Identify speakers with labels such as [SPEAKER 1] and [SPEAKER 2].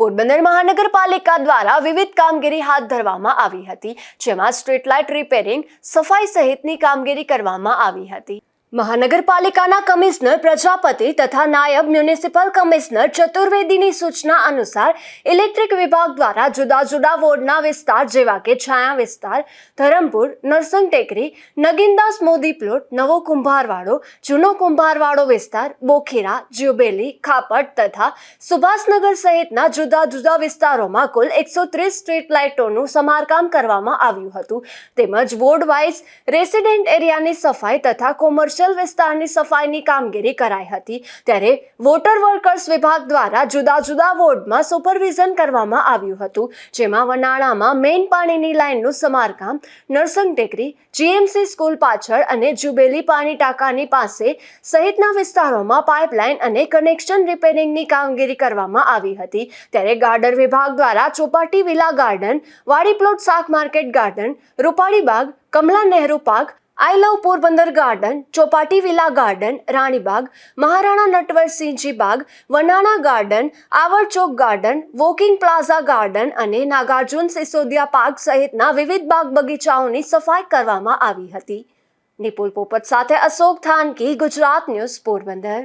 [SPEAKER 1] પોરબંદર મહાનગરપાલિકા દ્વારા વિવિધ કામગીરી હાથ ધરવામાં આવી હતી, જેમાં સ્ટ્રીટ લાઇટ રિપેરિંગ, સફાઈ સહિતની કામગીરી કરવામાં આવી હતી। મહાનગરપાલિકાના કમિશનર પ્રજાપતિ તથા નાયબ મ્યુનિસિપલ કમિશનર ચતુર્વેદીની સૂચના અનુસાર ઇલેક્ટ્રિક વિભાગ દ્વારા જુદા જુદા વોર્ડના વિસ્તાર જેવા કે છાયા વિસ્તાર, ધરમપુર, નરસંગ ટેકરી, નગીનદાસ મોદી પ્લોટ, નવો કુંભારવાડો, જૂનો કુંભારવાડો વિસ્તાર, બોખીરા, જ્યુબેલી, ખાપટ તથા સુભાષનગર સહિતના જુદા જુદા વિસ્તારોમાં કુલ 130 સ્ટ્રીટ લાઇટોનું સમારકામ કરવામાં આવ્યું હતું। તેમજ વોર્ડ વાઇઝ રેસિડેન્ટ એરિયાની સફાઈ તથા કોમર્શિયલ વિસ્તારની સફાઈની કામગીરી કરાઈ હતી। ત્યારે વોટર વર્કર્સ વિભાગ દ્વારા જુદા જુદા વોર્ડમાં સુપરવિઝન કરવામાં આવ્યું હતું, જેમાં વનાળામાં મેઇન પાણીની લાઇનનું સમારકામ, નરસંગ ટેકરી, જીએમસી સ્કૂલ પાછળ અને જ્યુબેલી પાણી ટાંકાની પાસે સહિતના વિસ્તારોમાં પાઇપલાઇન અને કનેક્શન રિપેરિંગની કામગીરી કરવામાં આવી હતી। ત્યારે ગાર્ડન વિભાગ દ્વારા ચોપાટી વિલા ગાર્ડન, વાડી પ્લોટ શાક market garden, Rupali Baug, Kamala Nehru park, I love Porbandar garden, Chowpatty villa garden, Ranibaug, Maharana Natwarsinhji Baug, Vanana garden, આવર ચોક ગાર્ડન, વોકિંગ પ્લાઝા ગાર્ડન અને નાગાર્જુન સિસોદિયા પાર્ક સહિતના વિવિધ બાગ બગીચાઓની સફાઈ કરવામાં આવી હતી। નિપુલ પોપટ સાથે અશોક થાનકી, ગુજરાત ન્યૂઝ, પોરબંદર।